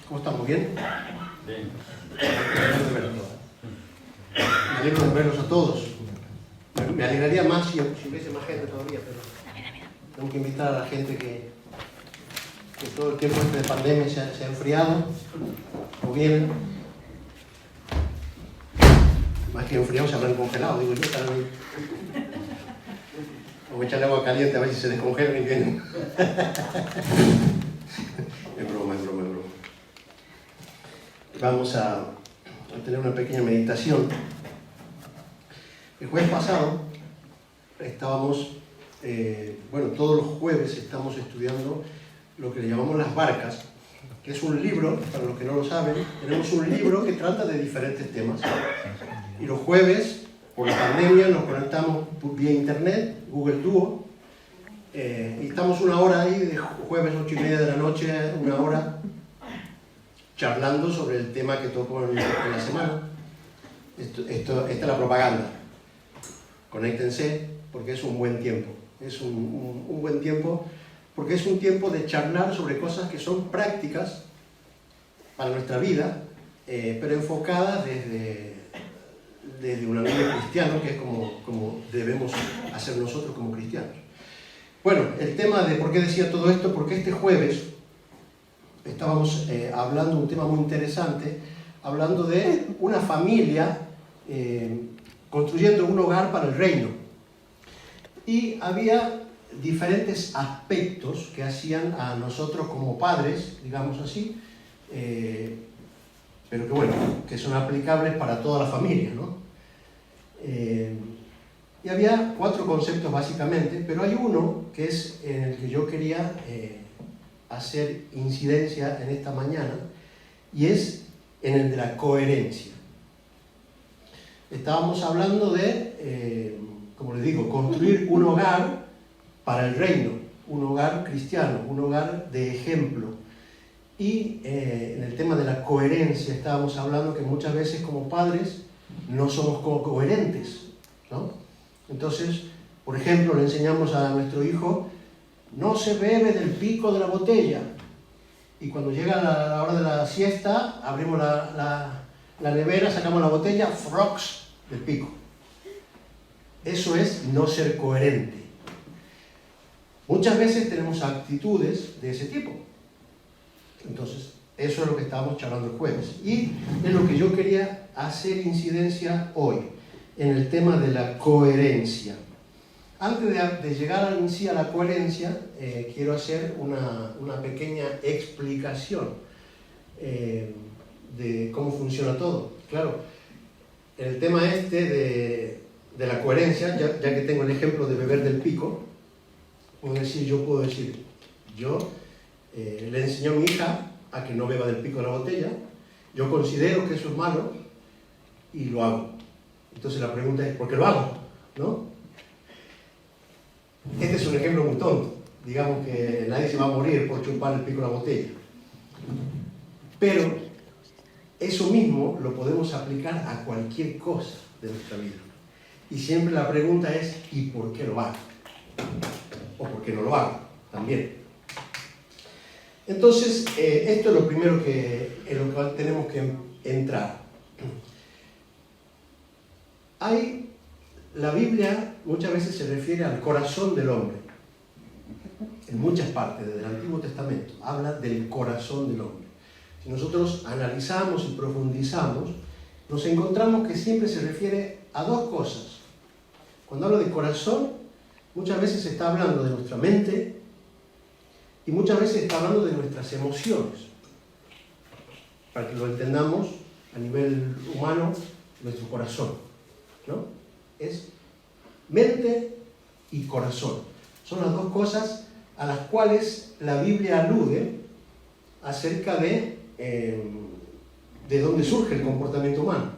¿Cómo estamos? ¿Bien? Bien. Me alegro de verlos a todos. Me alegraría más si hubiese más gente todavía, pero tengo que invitar a la gente que todo el tiempo de pandemia se ha enfriado o vienen. Más que enfriado se habrán congelado, digo yo. O echarle agua caliente a ver si se descongelan y vienen. Es broma. Vamos a tener una pequeña meditación. El jueves pasado estábamos, todos los jueves estamos estudiando lo que le llamamos las barcas, que es un libro, para los que no lo saben, tenemos un libro que trata de diferentes temas. Y los jueves, por la pandemia, nos conectamos vía internet, Google Duo, y estamos una hora ahí, de jueves 8:30 de la noche, una hora, charlando sobre el tema que tocó en la semana. Esta es la propaganda. Conéctense, porque es un buen tiempo. Es un buen tiempo, porque es un tiempo de charlar sobre cosas que son prácticas para nuestra vida, pero enfocadas desde un ángulo cristiano, que es como debemos hacer nosotros como cristianos. Bueno, el tema de por qué decía todo esto, porque este jueves estábamos hablando de un tema muy interesante, hablando de una familia construyendo un hogar para el reino. Y había diferentes aspectos que hacían a nosotros como padres, digamos así, pero que son aplicables para toda la familia, ¿no? Y había 4 conceptos básicamente, pero hay uno que es en el que yo quería hacer incidencia en esta mañana, y es en el de la coherencia. Estábamos hablando de, como les digo, construir un hogar para el reino, un hogar cristiano, un hogar de ejemplo. Y en el tema de la coherencia estábamos hablando que muchas veces como padres no somos coherentes, ¿no? Entonces, por ejemplo, le enseñamos a nuestro hijo: no se bebe del pico de la botella. Y cuando llega la hora de la siesta, abrimos la nevera, sacamos la botella, frogs del pico. Eso es no ser coherente. Muchas veces tenemos actitudes de ese tipo. Entonces, eso es lo que estábamos charlando el jueves. Y es lo que yo quería hacer incidencia hoy, en el tema de la coherencia. Antes de llegar en sí a la coherencia, quiero hacer una pequeña explicación de cómo funciona todo. Claro, el tema de la coherencia, ya que tengo el ejemplo de beber del pico, puedo decir, yo le enseño a mi hija a que no beba del pico de la botella, yo considero que eso es malo y lo hago. Entonces la pregunta es, ¿por qué lo hago? ¿No? Este es un ejemplo muy tonto. Digamos que nadie se va a morir por chupar el pico de la botella. Pero eso mismo lo podemos aplicar a cualquier cosa de nuestra vida. Y siempre la pregunta es, ¿y por qué lo hago? O por qué no lo hago también. Entonces, esto es lo primero en lo cual tenemos que entrar. La Biblia muchas veces se refiere al corazón del hombre. En muchas partes del Antiguo Testamento habla del corazón del hombre. Si nosotros analizamos y profundizamos, nos encontramos que siempre se refiere a 2 cosas. Cuando habla de corazón, muchas veces se está hablando de nuestra mente y muchas veces está hablando de nuestras emociones. Para que lo entendamos a nivel humano, nuestro corazón, ¿no? Es mente y corazón. Son las 2 cosas a las cuales la Biblia alude acerca de dónde surge el comportamiento humano.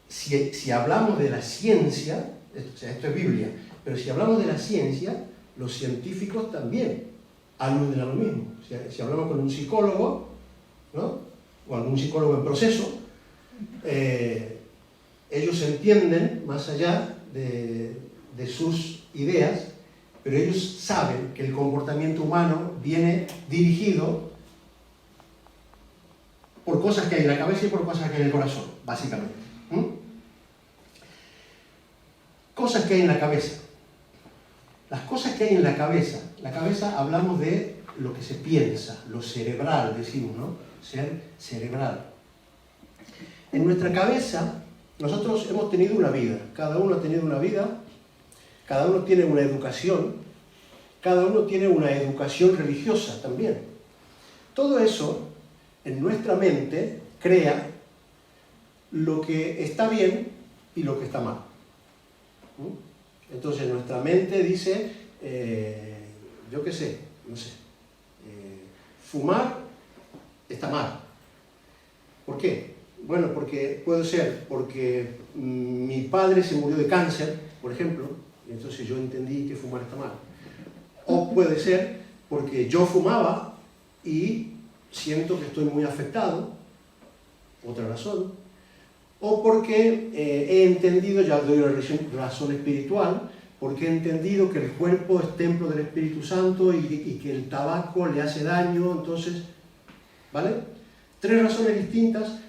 Si hablamos de la ciencia, esto es Biblia, pero si hablamos de la ciencia, los científicos también aluden a lo mismo. Si hablamos con un psicólogo, ¿no? O algún psicólogo en proceso, ellos entienden más allá de sus ideas, pero ellos saben que el comportamiento humano viene dirigido por cosas que hay en la cabeza y por cosas que hay en el corazón, básicamente. Cosas que hay en la cabeza. Las cosas que hay en la cabeza hablamos de lo que se piensa, lo cerebral, decimos, ¿no? Ser cerebral. En nuestra cabeza, nosotros hemos tenido una vida, cada uno ha tenido una vida, cada uno tiene una educación, cada uno tiene una educación religiosa también. Todo eso, en nuestra mente, crea lo que está bien y lo que está mal. Entonces nuestra mente dice, yo qué sé, no sé, fumar está mal. ¿Por qué? Bueno, porque puede ser porque mi padre se murió de cáncer, por ejemplo, y entonces yo entendí que fumar está mal. O puede ser porque yo fumaba y siento que estoy muy afectado, otra razón. O porque he entendido, ya doy una razón espiritual, porque he entendido que el cuerpo es templo del Espíritu Santo y que el tabaco le hace daño, entonces, ¿vale? 3 razones distintas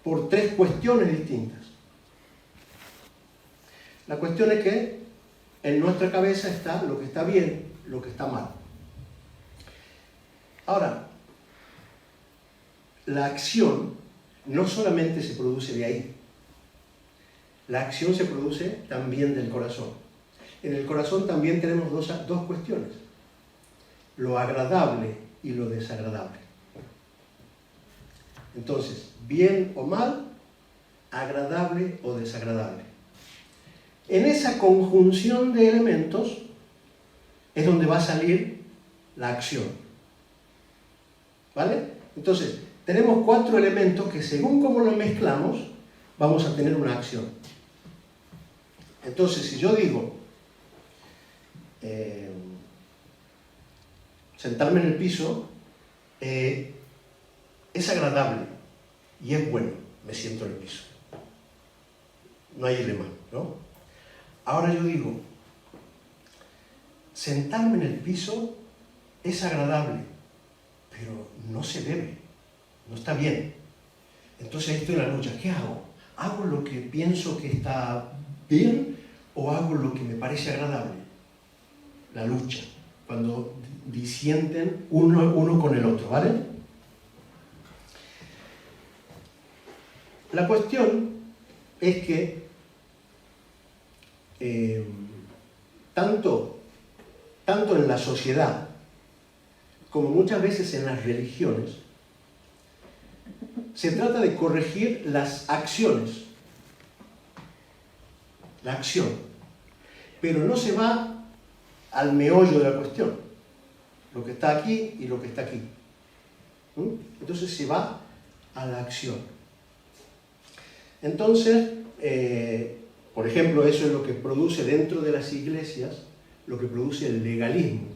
por 3 cuestiones distintas. La cuestión es que en nuestra cabeza está lo que está bien, lo que está mal. Ahora, la acción no solamente se produce de ahí. La acción se produce también del corazón. En el corazón también tenemos dos cuestiones. Lo agradable y lo desagradable. Entonces, bien o mal, agradable o desagradable. En esa conjunción de elementos es donde va a salir la acción. ¿Vale? Entonces, tenemos 4 elementos que según cómo los mezclamos, vamos a tener una acción. Entonces, si yo digo, sentarme en el piso, es agradable y es bueno, me siento en el piso. No hay dilema, ¿no? Ahora yo digo, sentarme en el piso es agradable, pero no se debe, no está bien. Entonces estoy en la lucha, ¿qué hago? ¿Hago lo que pienso que está bien o hago lo que me parece agradable? La lucha, cuando disienten uno con el otro, ¿vale? La cuestión es que tanto en la sociedad como muchas veces en las religiones, se trata de corregir las acciones, la acción, pero no se va al meollo de la cuestión, lo que está aquí y lo que está aquí. Entonces se va a la acción. Entonces, por ejemplo, eso es lo que produce dentro de las iglesias, lo que produce el legalismo.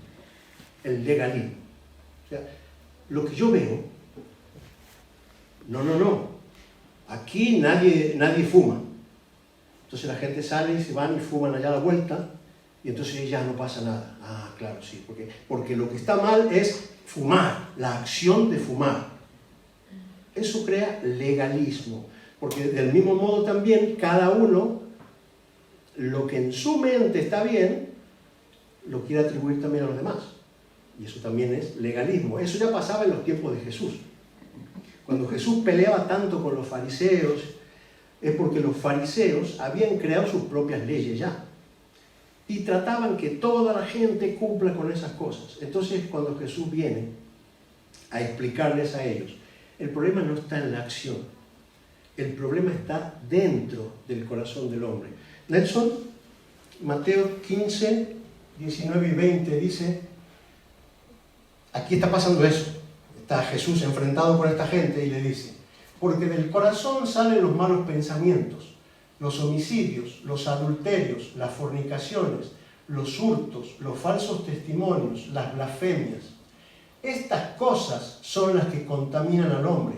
El legalismo. O sea, lo que yo veo, no, aquí nadie fuma. Entonces la gente sale y se van y fuman allá a la vuelta, y entonces ya no pasa nada. Ah, claro, sí, porque lo que está mal es fumar, la acción de fumar. Eso crea legalismo, porque del mismo modo también cada uno, lo que en su mente está bien, lo quiere atribuir también a los demás. Y eso también es legalismo. Eso ya pasaba en los tiempos de Jesús. Cuando Jesús peleaba tanto con los fariseos, es porque los fariseos habían creado sus propias leyes ya. Y trataban que toda la gente cumpla con esas cosas. Entonces, cuando Jesús viene a explicarles a ellos, el problema no está en la acción. El problema está dentro del corazón del hombre. Nelson, Mateo 15, 19 y 20 dice, aquí está pasando eso. Está Jesús enfrentado con esta gente y le dice, porque del corazón salen los malos pensamientos, los homicidios, los adulterios, las fornicaciones, los hurtos, los falsos testimonios, las blasfemias. Estas cosas son las que contaminan al hombre,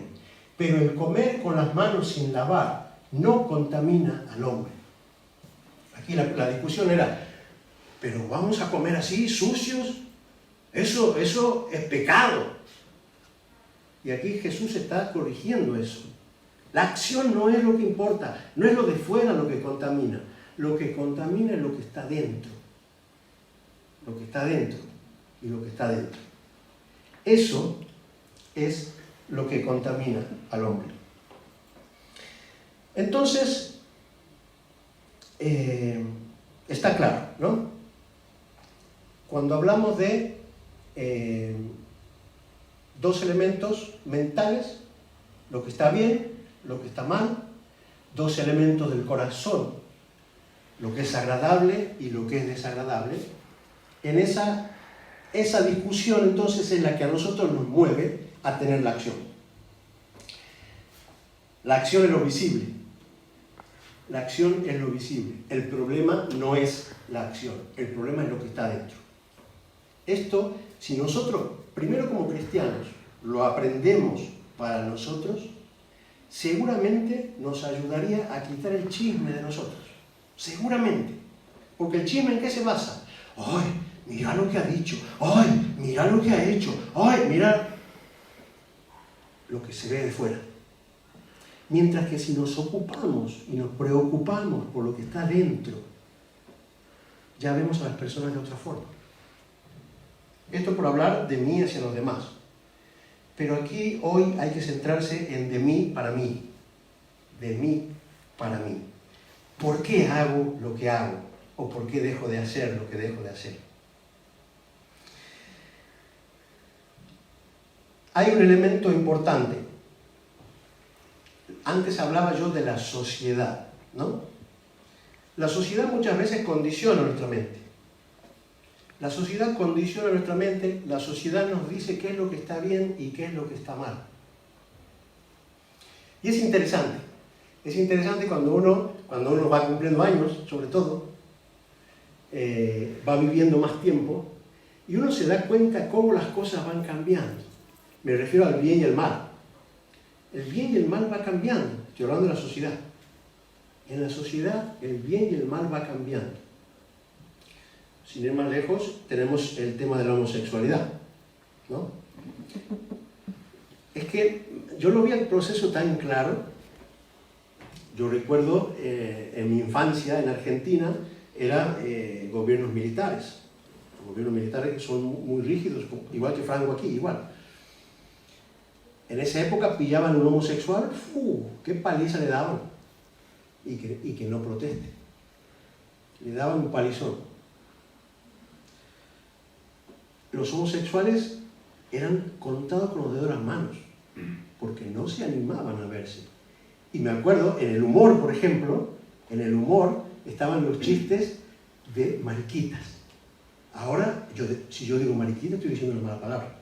pero el comer con las manos sin lavar no contamina al hombre. Aquí la discusión era, pero vamos a comer así, sucios, eso es pecado. Y Y aquí Jesús está corrigiendo eso. La acción no es lo que importa, no es lo de fuera lo que contamina. Lo que contamina es lo que está dentro. Lo que está dentro y lo que está dentro. Eso es lo que contamina al hombre. Entonces, está claro, ¿no? Cuando hablamos de dos elementos mentales, lo que está bien, lo que está mal, dos elementos del corazón, lo que es agradable y lo que es desagradable, en esa discusión entonces es la que a nosotros nos mueve a tener la acción. La acción es lo visible. La acción es lo visible. El problema no es la acción, el problema es lo que está dentro. Esto, si nosotros, primero como cristianos, lo aprendemos para nosotros, seguramente nos ayudaría a quitar el chisme de nosotros. Seguramente. Porque el chisme, ¿en qué se basa? ¡Ay, mira lo que ha dicho! ¡Ay, mira lo que ha hecho! ¡Ay, mira lo que se ve de fuera! Mientras que si nos ocupamos y nos preocupamos por lo que está dentro, ya vemos a las personas de otra forma. Esto por hablar de mí hacia los demás. Pero aquí hoy hay que centrarse en de mí para mí. De mí para mí. ¿Por qué hago lo que hago? ¿O por qué dejo de hacer lo que dejo de hacer? Hay un elemento importante. Antes hablaba yo de la sociedad, ¿no? La sociedad muchas veces condiciona nuestra mente. La sociedad condiciona nuestra mente, la sociedad nos dice qué es lo que está bien y qué es lo que está mal. Y es interesante cuando uno va cumpliendo años, sobre todo, va viviendo más tiempo, y uno se da cuenta cómo las cosas van cambiando. Me refiero al bien y el mal. El bien y el mal va cambiando, estoy hablando de la sociedad. En la sociedad el bien y el mal va cambiando. Sin ir más lejos, tenemos el tema de la homosexualidad, ¿no? Es que yo lo vi el proceso tan claro. Yo recuerdo en mi infancia en Argentina eran gobiernos militares que son muy rígidos, igual que Franco aquí, igual. En esa época pillaban a un homosexual, qué paliza le daban, y que no proteste. Le daban un palizón. Los homosexuales eran contados con los dedos de las manos, porque no se animaban a verse. Y me acuerdo, en el humor, por ejemplo, en el humor estaban los chistes de mariquitas. Ahora, si yo digo mariquita, estoy diciendo una mala palabra.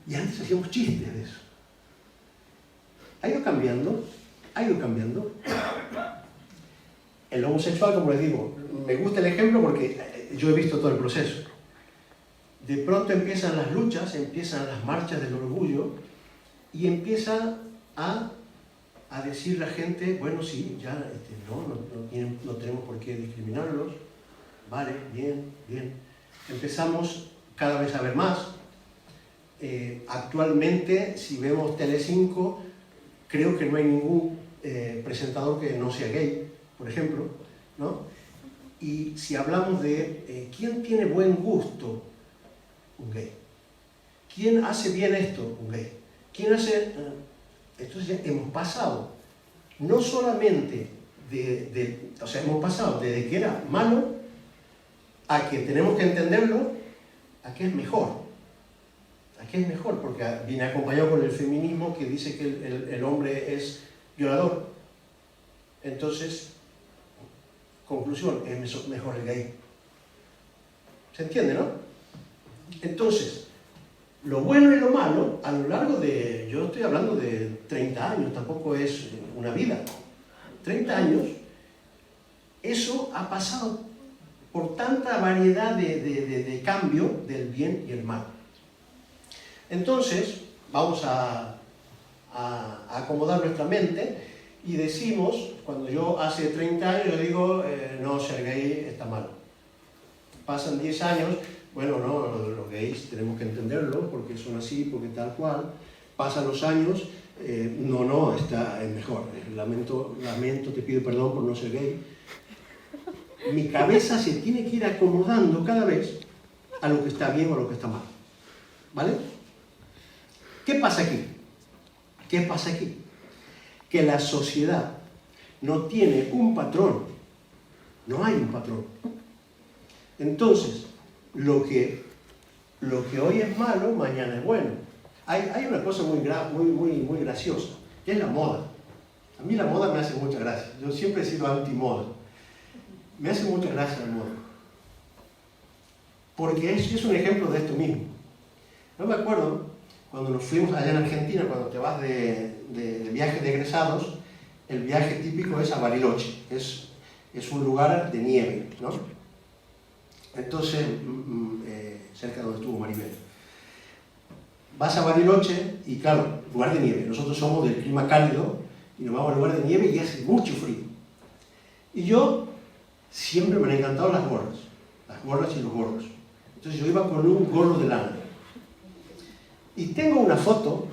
Y antes hacíamos chistes de eso. Ha ido cambiando. El homosexual, como les digo, me gusta el ejemplo porque yo he visto todo el proceso. De pronto empiezan las luchas, empiezan las marchas del orgullo y empieza a decir la gente, bueno, sí, ya no tenemos por qué discriminarlos, vale, bien. Empezamos cada vez a ver más. Actualmente, si vemos Telecinco, creo que no hay ningún presentador que no sea gay, por ejemplo, ¿no? Y si hablamos de quién tiene buen gusto, un gay. ¿Quién hace bien esto? Un gay. ¿Quién hace...? Entonces ya hemos pasado, no solamente hemos pasado desde que era malo a que tenemos que entenderlo, a que es mejor. A que es mejor, porque viene acompañado con el feminismo que dice que el hombre es violador. Entonces, conclusión, es mejor el gay. ¿Se entiende, no? Entonces, lo bueno y lo malo, a lo largo de, yo estoy hablando de 30 años, tampoco es una vida, 30 años, eso ha pasado por tanta variedad de cambio del bien y el mal. Entonces, vamos a acomodar nuestra mente y decimos, cuando yo hace 30 años yo digo, no, ser gay está mal. Pasan 10 años, bueno, no, los gays tenemos que entenderlo, porque son así, porque tal cual. pasan los años, no, es mejor. Lamento, te pido perdón por no ser gay. Mi cabeza se tiene que ir acomodando cada vez a lo que está bien o a lo que está mal. ¿Vale? ¿Qué pasa aquí? ¿Qué pasa aquí? Que la sociedad no tiene un patrón. No hay un patrón. Entonces, lo que hoy es malo, mañana es bueno. Hay una cosa muy graciosa, que es la moda. A mí la moda me hace mucha gracia. Yo siempre he sido anti-moda. Me hace mucha gracia la moda. Porque es un ejemplo de esto mismo. Yo me acuerdo, cuando nos fuimos allá en Argentina, cuando te vas de viaje de egresados, el viaje típico es a Bariloche. Es un lugar de nieve, ¿no? Entonces, cerca de donde estuvo Maribel. Vas a Bariloche y claro, lugar de nieve. Nosotros somos del clima cálido y nos vamos al lugar de nieve y hace mucho frío. Y yo siempre me han encantado las gorras y los gorros. Entonces yo iba con un gorro de lana. Y tengo una foto,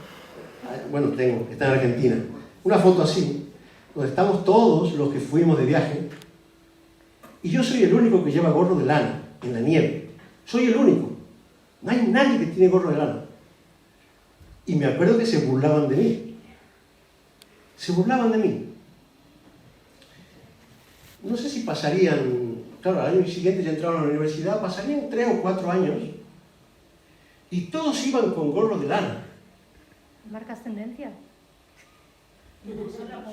está en Argentina, una foto así, donde estamos todos los que fuimos de viaje, y yo soy el único que lleva gorro de lana en la nieve. Soy el único. No hay nadie que tiene gorro de lana. Y me acuerdo que se burlaban de mí. Se burlaban de mí. No sé si pasarían, claro, al año siguiente ya entraron a la universidad, pasarían 3 o 4 años y todos iban con gorro de lana. ¿Marcas tendencia?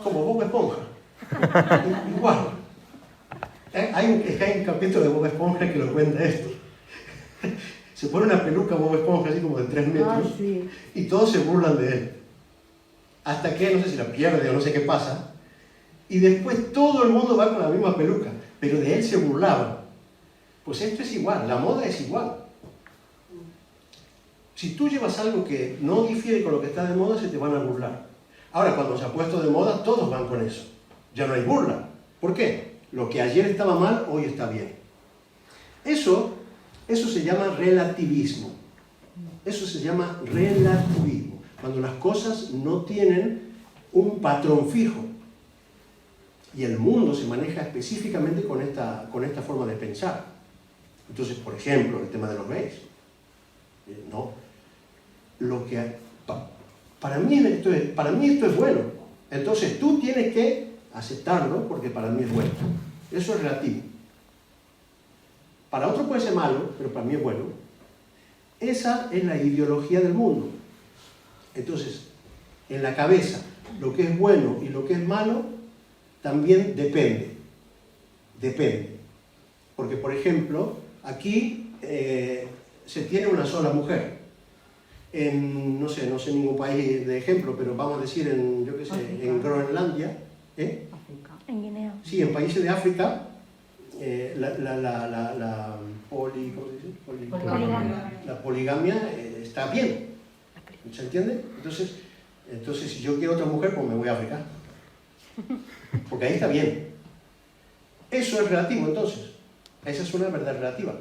Como Bob Esponja. Igual. Hay un capítulo de Bob Esponja que lo cuenta esto. Se pone una peluca Bob Esponja así como de 3 metros sí. Y todos se burlan de él. Hasta que, no sé si la pierde o no sé qué pasa, y después todo el mundo va con la misma peluca, pero de él se burlaban. Pues esto es igual, la moda es igual. Si tú llevas algo que no difiere con lo que está de moda, se te van a burlar. Ahora, cuando se ha puesto de moda, todos van con eso. Ya no hay burla. ¿Por qué? Lo que ayer estaba mal, hoy está bien. Eso se llama relativismo. Eso se llama relativismo. Cuando las cosas no tienen un patrón fijo. Y el mundo se maneja específicamente con esta forma de pensar. Entonces, por ejemplo, el tema de los gays. No. Para mí esto es bueno. Entonces tú tienes que aceptarlo porque para mí es bueno. Eso es relativo. Para otro puede ser malo, pero para mí es bueno. Esa es la ideología del mundo. Entonces, en la cabeza, lo que es bueno y lo que es malo también depende. Depende. Porque, por ejemplo, aquí se tiene una sola mujer. No sé ningún país de ejemplo, pero vamos a decir en Groenlandia. En Guinea. Sí, en países de África, la poligamia está bien. ¿Se entiende? Entonces, si yo quiero otra mujer, pues me voy a África. Porque ahí está bien. Eso es relativo, entonces. Esa es una verdad relativa.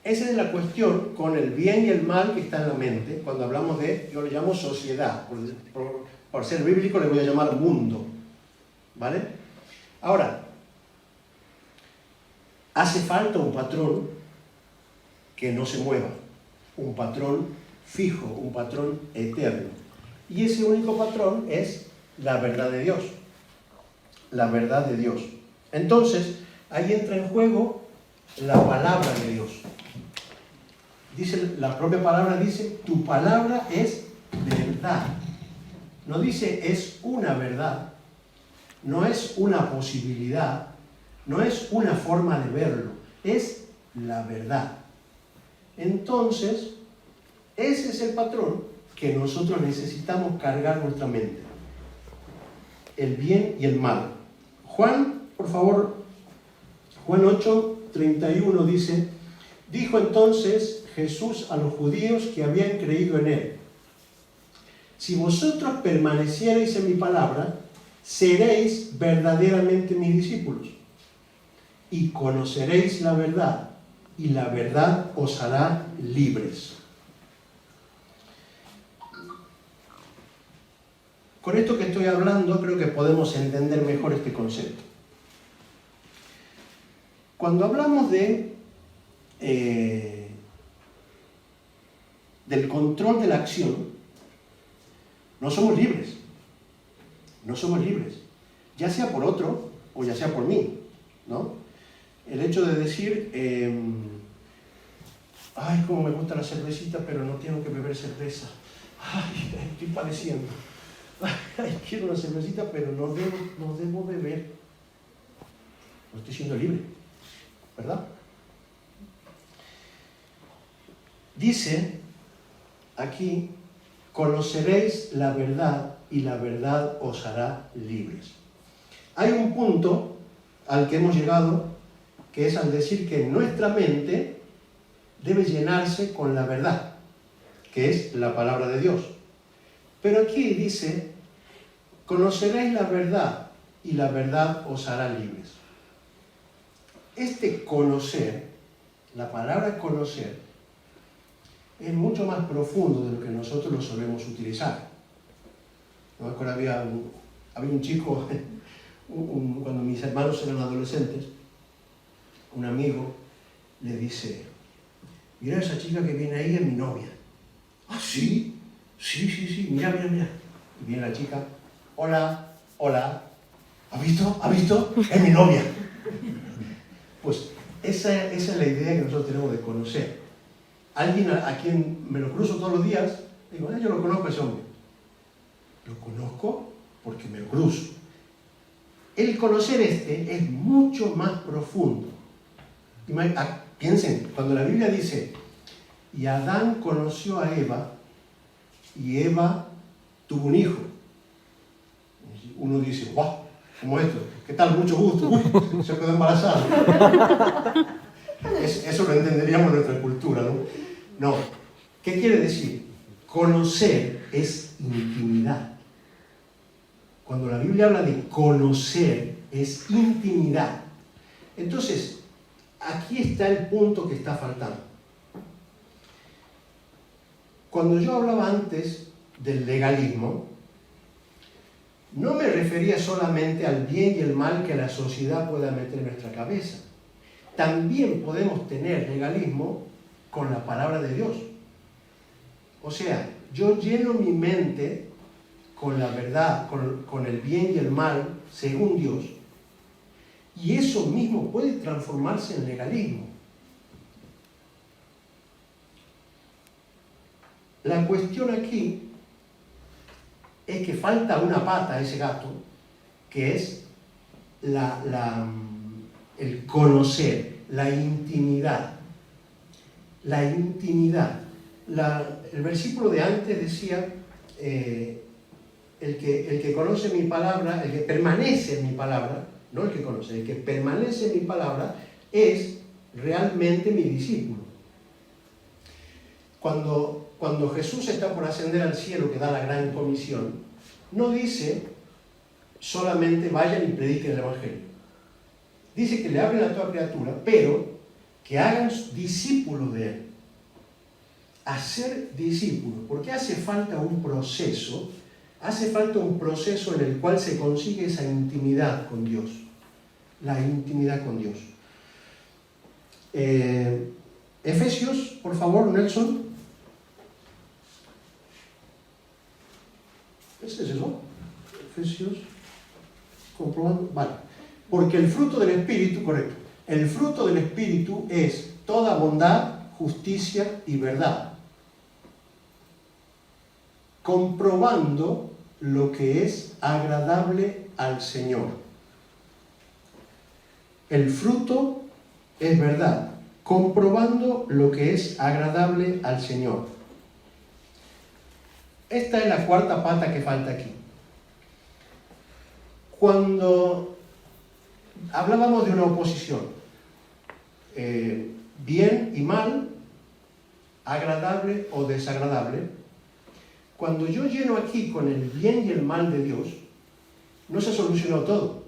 Esa es la cuestión con el bien y el mal que está en la mente cuando hablamos yo le llamo sociedad. Por ser bíblico le voy a llamar mundo. ¿Vale? Ahora, hace falta un patrón que no se mueva. Un patrón fijo, un patrón eterno. Y ese único patrón es la verdad de Dios. La verdad de Dios. Entonces, ahí entra en juego la palabra de Dios. La propia palabra dice, tu palabra es verdad. No dice, es una verdad. No es una posibilidad. No es una forma de verlo. Es la verdad. Entonces, ese es el patrón que nosotros necesitamos cargar nuestra mente. El bien y el mal. Juan, por favor, Juan 8:31 dice, dijo entonces Jesús a los judíos que habían creído en él, si vosotros permaneciereis en mi palabra, seréis verdaderamente mis discípulos y conoceréis la verdad y la verdad os hará libres. Con esto que estoy hablando creo que podemos entender mejor este concepto. Cuando hablamos del control de la acción, no somos libres. No somos libres. Ya sea por otro o ya sea por mí, ¿no? El hecho de decir, ay, cómo me gusta la cervecita, pero no tengo que beber cerveza. Ay, estoy padeciendo. Ay, quiero una cervecita, pero no debo beber. No estoy siendo libre, ¿verdad? Dice aquí, conoceréis la verdad y la verdad os hará libres. Hay un punto al que hemos llegado, que es al decir que nuestra mente debe llenarse con la verdad, que es la palabra de Dios. Pero aquí dice, conoceréis la verdad y la verdad os hará libres. Este conocer, la palabra conocer, es mucho más profundo de lo que nosotros lo solemos utilizar. No me acuerdo, había un chico, cuando mis hermanos eran adolescentes, un amigo le dice, mira esa chica que viene ahí es mi novia. ¿Ah, sí? Sí, mira. Y viene la chica, hola, ¿has visto? Es mi novia. Pues esa es la idea que nosotros tenemos de conocer. Alguien a quien me lo cruzo todos los días, digo, yo lo conozco a ese hombre. Lo conozco porque me lo cruzo. El conocer es mucho más profundo. Piensen, cuando la Biblia dice, y Adán conoció a Eva, y Eva tuvo un hijo. Uno dice, ¡guau! ¿Cómo esto? ¿Qué tal? Mucho gusto. Uy, se quedó embarazada. Eso lo entenderíamos en nuestra cultura, ¿no? No. ¿Qué quiere decir? Conocer es intimidad. Cuando la Biblia habla de conocer, es intimidad. Entonces, aquí está el punto que está faltando. Cuando yo hablaba antes del legalismo, no me refería solamente al bien y el mal que la sociedad pueda meter en nuestra cabeza. También podemos tener legalismo con la palabra de Dios. O sea, yo lleno mi mente con la verdad, con el bien y el mal, según Dios, y eso mismo puede transformarse en legalismo. La cuestión aquí es que falta una pata a ese gato, que es el conocer, la intimidad. La intimidad. El versículo de antes decía, el que conoce mi palabra, el que permanece en mi palabra, no el que conoce, el que permanece en mi palabra es realmente mi discípulo. Cuando Jesús está por ascender al cielo, que da la gran comisión, no dice solamente vayan y prediquen el Evangelio. Dice que le hablen a toda criatura, pero que hagan discípulos de él. Hacer discípulos, porque hace falta un proceso en el cual se consigue esa intimidad con Dios. La intimidad con Dios. Efesios, por favor, Nelson. ¿Ese es eso? Efesios, comprobando. Vale. Porque el fruto del Espíritu, correcto. El fruto del Espíritu es toda bondad, justicia y verdad. Comprobando lo que es agradable al Señor. El fruto es verdad. Comprobando lo que es agradable al Señor. Esta es la cuarta pata que falta aquí. Cuando hablábamos de una oposición, bien y mal, agradable o desagradable, cuando yo lleno aquí con el bien y el mal de Dios, no se solucionó todo.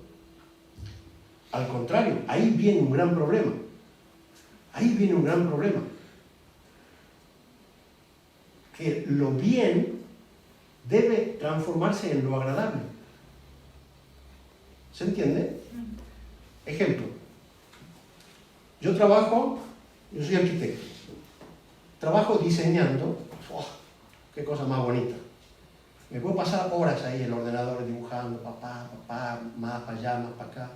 Al contrario, ahí viene un gran problema. Que lo bien debe transformarse en lo agradable. ¿Se entiende? Ejemplo. Yo soy arquitecto. Trabajo diseñando. ¡Oh, qué cosa más bonita! Me puedo pasar horas ahí en el ordenador dibujando, más para allá, más para acá.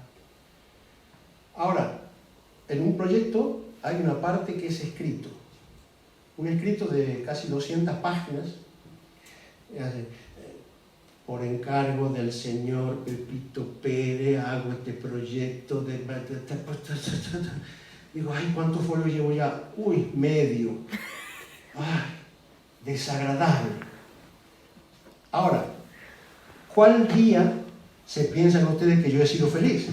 Ahora, en un proyecto hay una parte que es escrito. Un escrito de casi 200 páginas. Por encargo del señor Pepito Pérez, hago este proyecto de... Digo, ay, ¿cuánto folio llevo ya? Uy, medio. Ay, desagradable. Ahora, ¿cuál día se piensan ustedes que yo he sido feliz?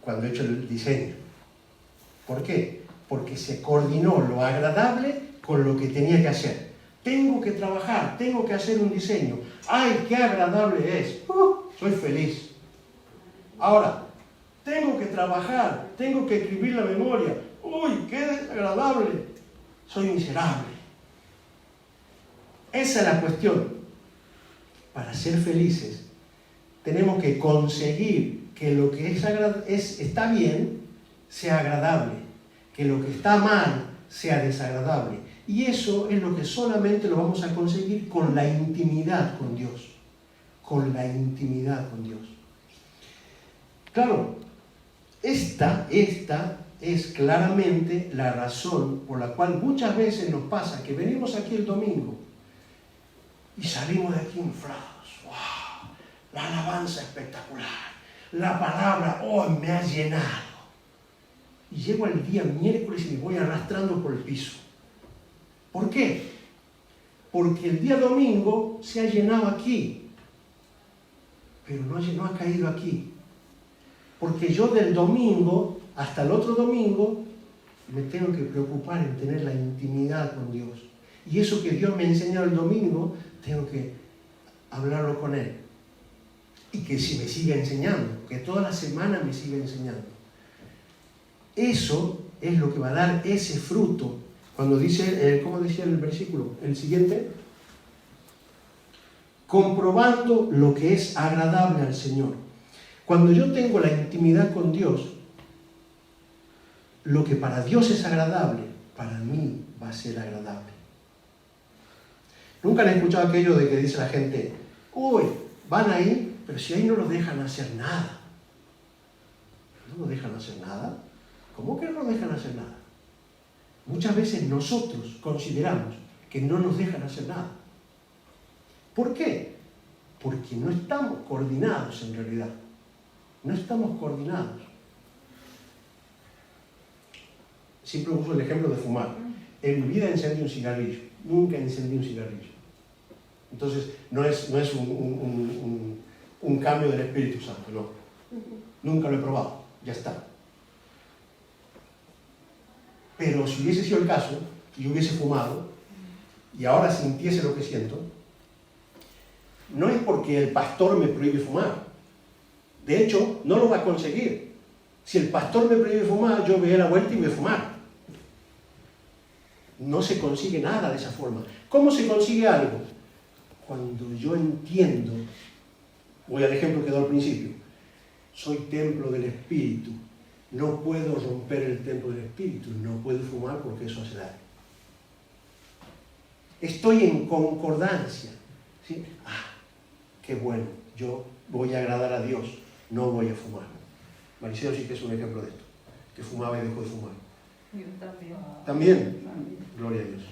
Cuando he hecho el diseño. ¿Por qué? Porque se coordinó lo agradable con lo que tenía que hacer. Tengo que trabajar, tengo que hacer un diseño. ¡Ay, qué agradable es! Soy feliz. Ahora, tengo que trabajar, tengo que escribir la memoria. ¡Uy, qué desagradable! Soy miserable. Esa es la cuestión. Para ser felices, tenemos que conseguir que lo que está bien sea agradable, que lo que está mal sea desagradable. Y eso es lo que solamente lo vamos a conseguir con la intimidad con Dios. Con la intimidad con Dios. Claro, esta es claramente la razón por la cual muchas veces nos pasa que venimos aquí el domingo y salimos de aquí inflados. ¡Wow! La alabanza espectacular. La palabra, ¡oh!, me ha llenado. Y llego el día miércoles y me voy arrastrando por el piso. ¿Por qué? Porque el día domingo se ha llenado aquí, pero no ha caído aquí. Porque yo del domingo hasta el otro domingo me tengo que preocupar en tener la intimidad con Dios. Y eso que Dios me enseñó el domingo, tengo que hablarlo con Él. Y que si me siga enseñando, que toda la semana me siga enseñando. Eso es lo que va a dar ese fruto. Cuando dice, ¿cómo decía el versículo? El siguiente. Comprobando lo que es agradable al Señor. Cuando yo tengo la intimidad con Dios, lo que para Dios es agradable, para mí va a ser agradable. ¿Nunca han escuchado aquello de que dice la gente, uy, van ahí, pero si ahí no los dejan hacer nada? ¿No los dejan hacer nada? ¿Cómo que no nos dejan hacer nada? Muchas veces nosotros consideramos que no nos dejan hacer nada. ¿Por qué? Porque no estamos coordinados en realidad. No estamos coordinados. Siempre uso el ejemplo de fumar. En mi vida encendí un cigarrillo. Nunca encendí un cigarrillo. Entonces, no es un cambio del Espíritu Santo, no. Nunca lo he probado. Ya está. Pero si hubiese sido el caso, y yo hubiese fumado, y ahora sintiese lo que siento, no es porque el pastor me prohíbe fumar. De hecho, no lo va a conseguir. Si el pastor me prohíbe fumar, yo me doy la vuelta y me voy a fumar. No se consigue nada de esa forma. ¿Cómo se consigue algo? Cuando yo entiendo, voy al ejemplo que he dado al principio, soy templo del Espíritu. No puedo romper el templo del Espíritu, no puedo fumar porque eso hace daño. Estoy en concordancia. ¿Sí? Qué bueno, yo voy a agradar a Dios, no voy a fumar. Mariceo sí que es un ejemplo de esto, que fumaba y dejó de fumar. Yo también. ¿También? Gloria a Dios.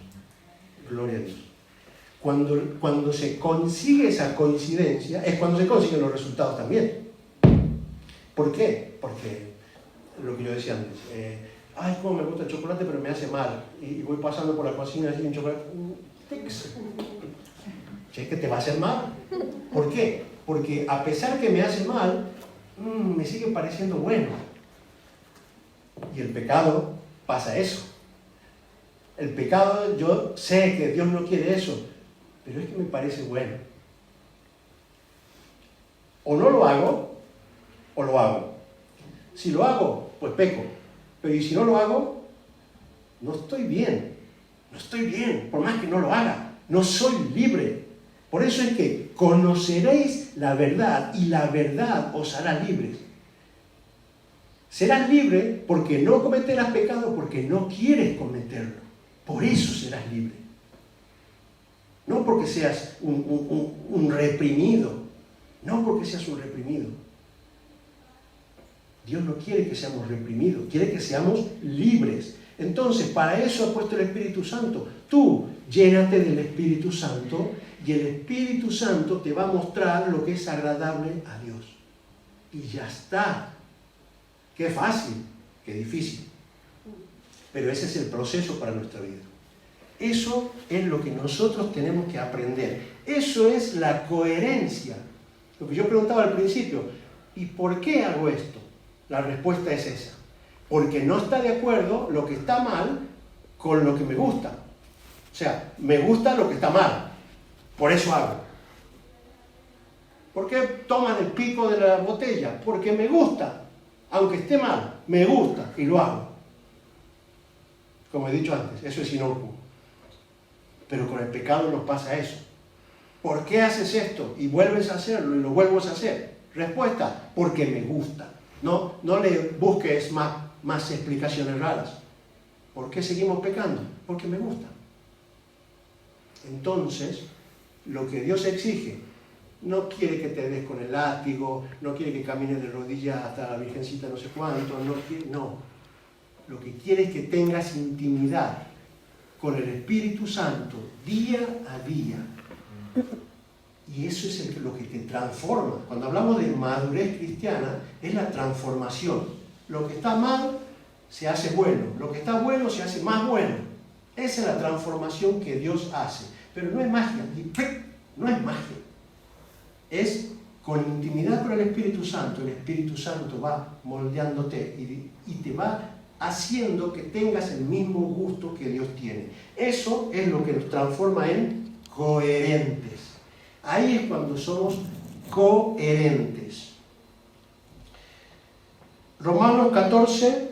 Gloria a Dios. Cuando se consigue esa coincidencia, es cuando se consiguen los resultados también. ¿Por qué? Porque lo que yo decía antes, ay, cómo me gusta el chocolate, pero me hace mal. Y voy pasando por la cocina así un chocolate. ¿Es que te va a hacer mal? ¿Por qué? Porque a pesar que me hace mal, me sigue pareciendo bueno. Y el pecado pasa eso. El pecado, yo sé que Dios no quiere eso, pero es que me parece bueno. O no lo hago, o lo hago. Si lo hago, pues peco. Pero y si no lo hago, no estoy bien. No estoy bien, por más que no lo haga. no soy libre. Por eso es que conoceréis la verdad y la verdad os hará libres. Serás libre porque no cometerás pecado, porque no quieres cometerlo. Por eso serás libre. No porque seas un reprimido. No porque seas un reprimido. Dios no quiere que seamos reprimidos, quiere que seamos libres. Entonces, para eso ha puesto el Espíritu Santo. Tú llénate del Espíritu Santo y el Espíritu Santo te va a mostrar lo que es agradable a Dios. Y ya está. Qué fácil, qué difícil. Pero ese es el proceso para nuestra vida. Eso es lo que nosotros tenemos que aprender. Eso es la coherencia. Lo que yo preguntaba al principio, ¿y por qué hago esto? La respuesta es esa. Porque no está de acuerdo lo que está mal con lo que me gusta. O sea, me gusta lo que está mal. Por eso hago. ¿Por qué tomas el pico de la botella? Porque me gusta. Aunque esté mal, me gusta y lo hago. Como he dicho antes, eso es inocuo. Pero con el pecado nos pasa eso. ¿Por qué haces esto? Y vuelves a hacerlo y lo vuelves a hacer. Respuesta, porque me gusta. No le busques más explicaciones raras. ¿Por qué seguimos pecando? Porque me gusta. Entonces, lo que Dios exige, no quiere que te des con el látigo, no quiere que camines de rodillas hasta la virgencita no sé cuánto, no. Lo que quiere es que tengas intimidad con el Espíritu Santo día a día. Y eso es lo que te transforma. Cuando hablamos de madurez cristiana, es la transformación. Lo que está mal se hace bueno, lo que está bueno se hace más bueno. Esa es la transformación que Dios hace. Pero no es magia, no es magia. Es con intimidad con el Espíritu Santo. El Espíritu Santo va moldeándote y te va haciendo que tengas el mismo gusto que Dios tiene. Eso es lo que nos transforma en coherentes. Ahí es cuando somos coherentes. Romanos 14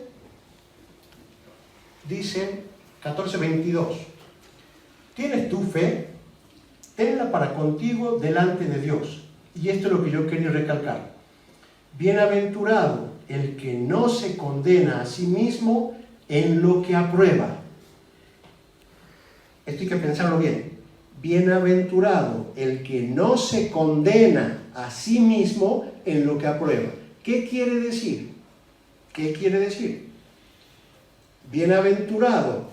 dice, 14:22. ¿Tienes tu fe? Tenla para contigo delante de Dios. Y esto es lo que yo quería recalcar. Bienaventurado el que no se condena a sí mismo en lo que aprueba. Esto hay que pensarlo bien. Bienaventurado el que no se condena a sí mismo en lo que aprueba. ¿Qué quiere decir? ¿Qué quiere decir? Bienaventurado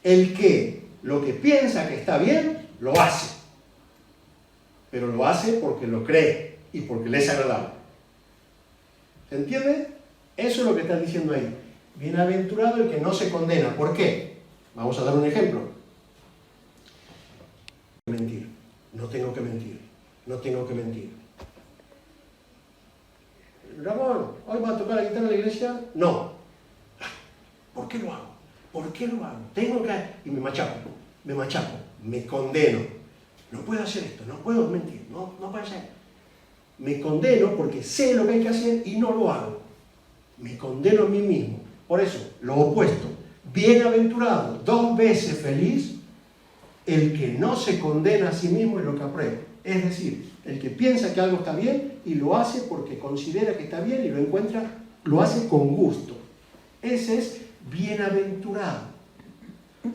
el que lo que piensa que está bien, lo hace. Pero lo hace porque lo cree y porque le es agradable. ¿Se entiende? Eso es lo que está diciendo ahí. Bienaventurado el que no se condena. ¿Por qué? Vamos a dar un ejemplo. Mentir. No tengo que mentir. No tengo que mentir. Ramón, ¿hoy va a tocar la guitarra en la iglesia? No. ¿Por qué lo hago? ¿Por qué lo hago? Tengo que... Y me machaco, me condeno. No puedo hacer esto, no puedo mentir, no puede ser. Me condeno porque sé lo que hay que hacer y no lo hago. Me condeno a mí mismo. Por eso, lo opuesto. Bienaventurado, 2 veces feliz, el que no se condena a sí mismo en lo que aprueba. Es decir, el que piensa que algo está bien y lo hace porque considera que está bien y lo encuentra, lo hace con gusto. Ese es bienaventurado.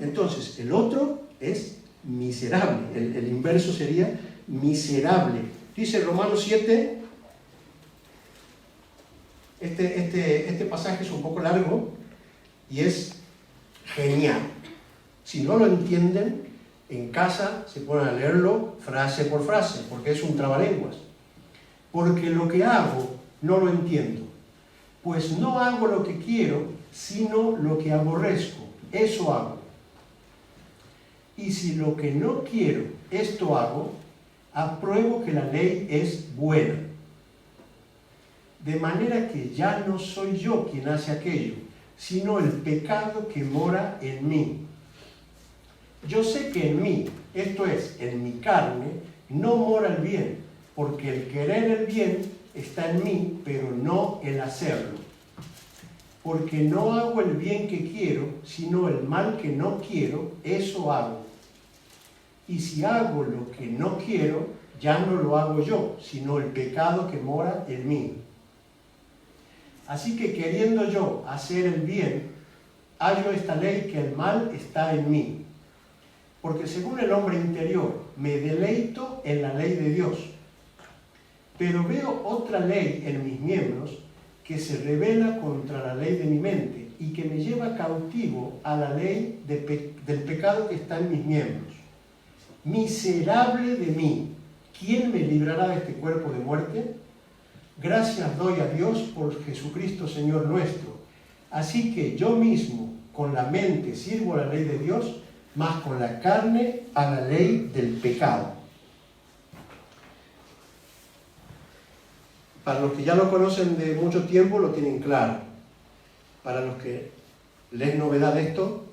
Entonces, el otro es miserable. El inverso sería miserable. Dice Romanos 7, este pasaje es un poco largo y es genial. Si no lo entienden, en casa se ponen a leerlo frase por frase, porque es un trabalenguas. Porque lo que hago no lo entiendo, pues no hago lo que quiero, sino lo que aborrezco. Eso hago. Y si lo que no quiero, esto hago, apruebo que la ley es buena. De manera que ya no soy yo quien hace aquello, sino el pecado que mora en mí. Yo sé que en mí, esto es, en mi carne, no mora el bien, porque el querer el bien está en mí, pero no el hacerlo. Porque no hago el bien que quiero, sino el mal que no quiero, eso hago. Y si hago lo que no quiero, ya no lo hago yo, sino el pecado que mora en mí. Así que queriendo yo hacer el bien, hallo esta ley que el mal está en mí. Porque según el hombre interior, me deleito en la ley de Dios. Pero veo otra ley en mis miembros que se rebela contra la ley de mi mente y que me lleva cautivo a la ley del pecado que está en mis miembros. Miserable de mí, ¿quién me librará de este cuerpo de muerte? Gracias doy a Dios por Jesucristo Señor nuestro. Así que yo mismo, con la mente, sirvo a la ley de Dios, mas con la carne a la ley del pecado. Para los que ya lo conocen de mucho tiempo, lo tienen claro. Para los que les es novedad esto,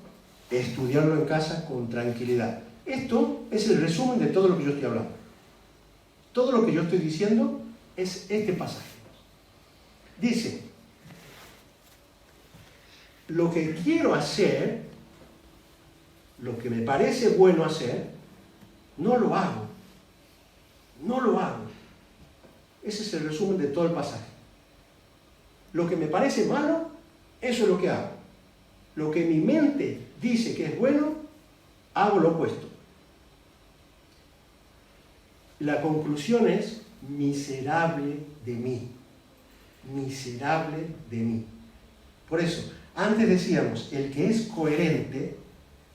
estudiarlo en casa con tranquilidad. Esto es el resumen de todo lo que yo estoy hablando. Todo lo que yo estoy diciendo es este pasaje. Dice, lo que quiero hacer, lo que me parece bueno hacer, no lo hago. No lo hago. Ese es el resumen de todo el pasaje. Lo que me parece malo, eso es lo que hago. Lo que mi mente dice que es bueno, hago lo opuesto. La conclusión es miserable de mí. Miserable de mí. Por eso, antes decíamos, el que es coherente,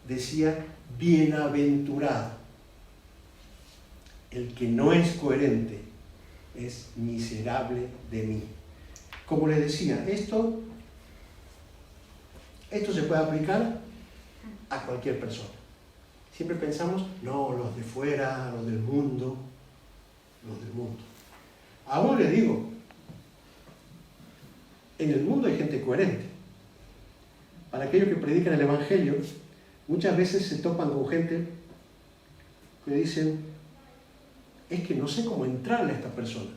decía bienaventurado. El que no es coherente es miserable de mí. Como les decía, esto se puede aplicar a cualquier persona. Siempre pensamos, no, los de fuera, los del mundo, los del mundo. Aún les digo, en el mundo hay gente coherente. Para aquellos que predican el Evangelio, muchas veces se topan con gente que dicen, es que no sé cómo entrarle a esta persona.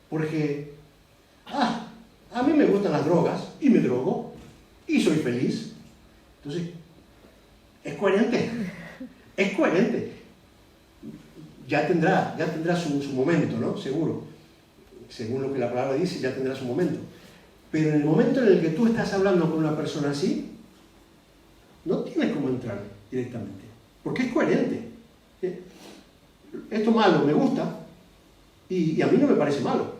Porque, a mí me gustan las drogas y me drogo y soy feliz. Entonces, es coherente. Es coherente. Ya tendrá su momento, ¿no? Seguro. Según lo que la palabra dice, ya tendrá su momento. Pero en el momento en el que tú estás hablando con una persona así, no tienes cómo entrar directamente. Porque es coherente. Esto malo me gusta y a mí no me parece malo.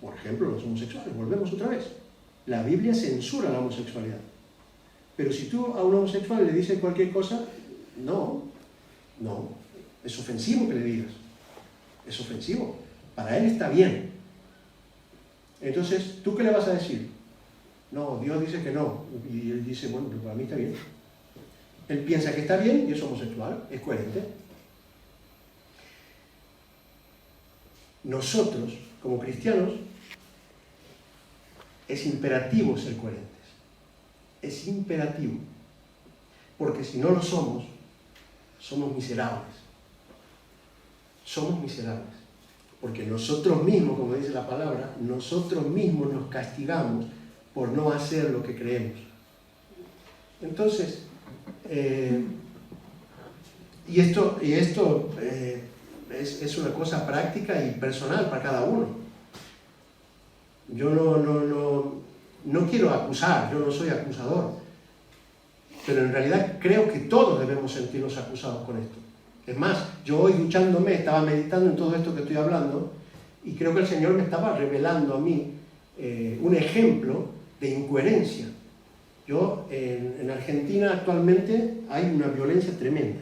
Por ejemplo, los homosexuales, volvemos otra vez. La Biblia censura la homosexualidad. Pero si tú a un homosexual le dices cualquier cosa, no, es ofensivo que le digas. Es ofensivo. Para él está bien. Entonces, ¿tú qué le vas a decir? No, Dios dice que no. Y él dice, bueno, pero para mí está bien. Él piensa que está bien y es homosexual, es coherente. Nosotros, como cristianos, es imperativo ser coherentes. Es imperativo. Porque si no lo somos, somos miserables. Somos miserables. Porque nosotros mismos, como dice la palabra, nosotros mismos nos castigamos por no hacer lo que creemos. Entonces, esto es una cosa práctica y personal para cada uno. Yo no quiero acusar, yo no soy acusador, pero en realidad creo que todos debemos sentirnos acusados con esto. Es más, yo hoy duchándome estaba meditando en todo esto que estoy hablando y creo que el Señor me estaba revelando a mí un ejemplo de incoherencia. Yo, en Argentina actualmente hay una violencia tremenda,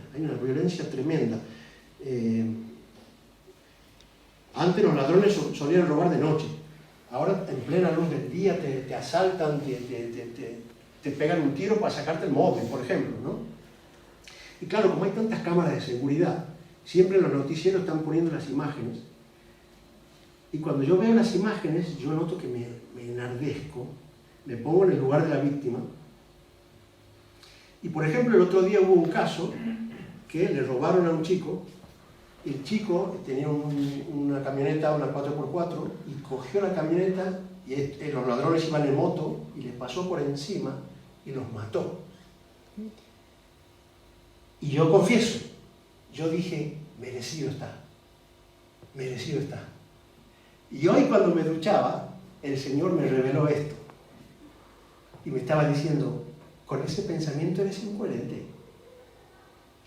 Antes los ladrones solían robar de noche, ahora en plena luz del día te asaltan, te pegan un tiro para sacarte el móvil, por ejemplo, ¿no? Y claro, como hay tantas cámaras de seguridad, siempre en los noticieros están poniendo las imágenes, y cuando yo veo las imágenes, yo noto que me enardezco, me pongo en el lugar de la víctima. Y por ejemplo, el otro día hubo un caso que le robaron a un chico. El chico tenía una camioneta, una 4x4, y cogió la camioneta y los ladrones iban en moto y les pasó por encima y los mató. Y yo confieso, yo dije, merecido está, merecido está. Y hoy cuando me duchaba, el Señor me reveló esto. Y me estaba diciendo, con ese pensamiento eres incoherente.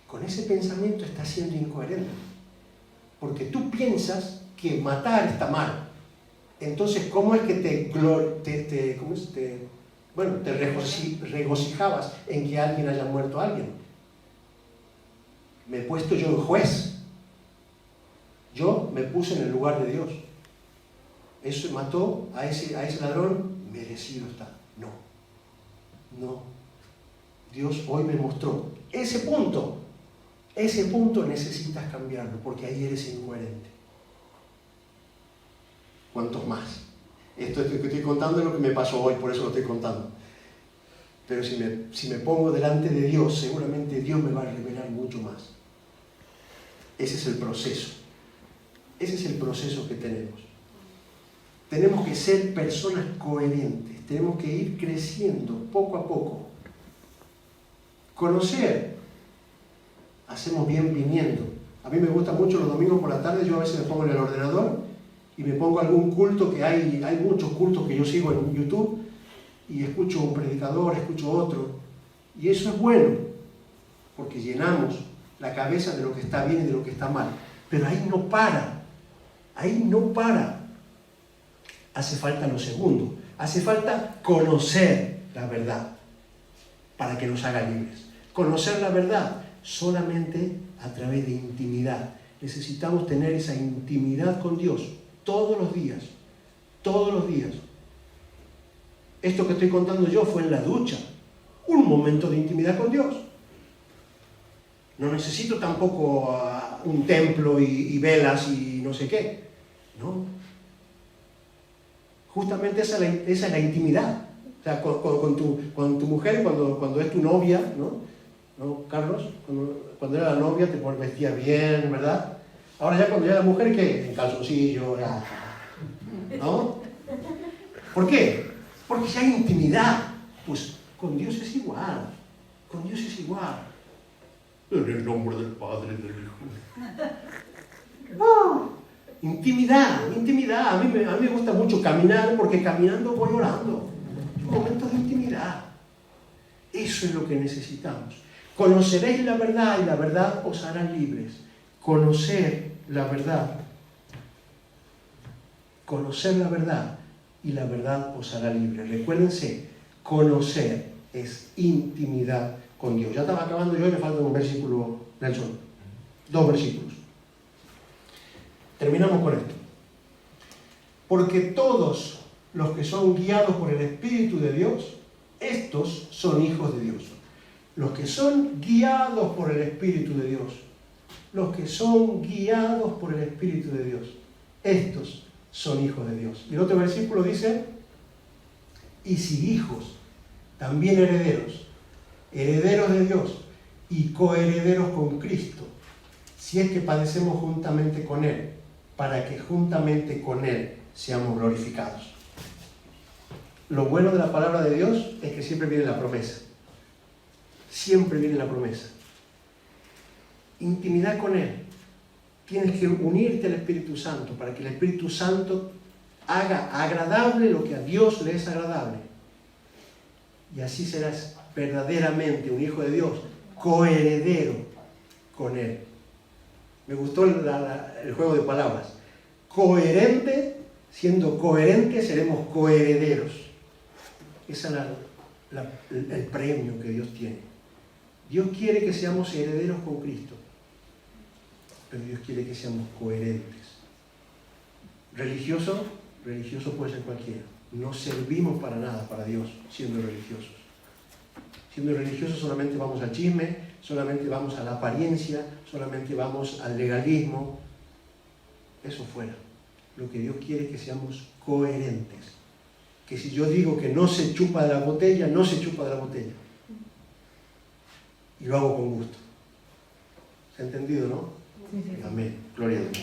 Con ese pensamiento estás siendo incoherente. Porque tú piensas que matar está mal. Entonces, ¿cómo es que te regocijabas en que alguien haya muerto a alguien? Me he puesto yo en juez. Yo me puse en el lugar de Dios. Eso mató a ese ladrón, merecido está. No. Dios hoy me mostró ese punto necesitas cambiarlo, porque ahí eres incoherente. ¿Cuántos más? Esto que estoy contando es lo que me pasó hoy, por eso lo estoy contando. Pero si me pongo delante de Dios, seguramente Dios me va a revelar mucho más. Ese es el proceso. Ese es el proceso que tenemos. Tenemos que ser personas coherentes. Tenemos que ir creciendo poco a poco. Conocer. Hacemos bien viniendo. A mí me gusta mucho los domingos por la tarde, yo a veces me pongo en el ordenador y me pongo algún culto que hay muchos cultos que yo sigo en YouTube y escucho un predicador, escucho otro. Y eso es bueno, porque llenamos la cabeza de lo que está bien y de lo que está mal. Pero ahí no para. Hace falta lo segundo. Hace falta conocer la verdad para que nos haga libres. Conocer la verdad solamente a través de intimidad. Necesitamos tener esa intimidad con Dios todos los días. Todos los días. Esto que estoy contando yo fue en la ducha. Un momento de intimidad con Dios. No necesito tampoco un templo y velas y no sé qué. No. Justamente esa es la intimidad. O sea, con tu mujer, cuando es tu novia, ¿no, Carlos? Cuando era la novia te vestías bien, ¿verdad? Ahora ya cuando ya la mujer, ¿qué? En calzoncillo, ¿no? ¿Por qué? Porque si hay intimidad, pues con Dios es igual. Con Dios es igual. En el nombre del Padre y del Hijo. ¡Oh! Intimidad. A mí me gusta mucho caminar, porque caminando voy orando. Momentos de intimidad. Eso es lo que necesitamos. Conoceréis la verdad y la verdad os hará libres. Conocer la verdad. Conocer la verdad y la verdad os hará libres. Recuérdense, conocer es intimidad con Dios. Ya estaba acabando yo y me falta un versículo, Nelson. 2 versículos. Terminamos con esto. Porque todos los que son guiados por el Espíritu de Dios, estos son hijos de Dios. Los que son guiados por el Espíritu de Dios, los que son guiados por el Espíritu de Dios, estos son hijos de Dios. Y el otro versículo dice, y si hijos, también herederos, herederos de Dios y coherederos con Cristo, si es que padecemos juntamente con Él, para que juntamente con Él seamos glorificados. Lo bueno de la palabra de Dios es que siempre viene la promesa. Siempre viene la promesa. Intimidad con Él. Tienes que unirte al Espíritu Santo para que el Espíritu Santo haga agradable lo que a Dios le es agradable. Y así serás verdaderamente un hijo de Dios, coheredero con Él. Me gustó el juego de palabras. Coherente, siendo coherentes, seremos coherederos. Ese es el premio que Dios tiene. Dios quiere que seamos herederos con Cristo, pero Dios quiere que seamos coherentes. Religioso puede ser cualquiera. No servimos para nada para Dios siendo religiosos. Siendo religiosos solamente vamos al chisme, solamente vamos a la apariencia, solamente vamos al legalismo. Eso fuera. Lo que Dios quiere es que seamos coherentes. Que si yo digo que no se chupa de la botella, no se chupa de la botella. Y lo hago con gusto. ¿Se ha entendido, no? Sí. Amén. Gloria a Dios.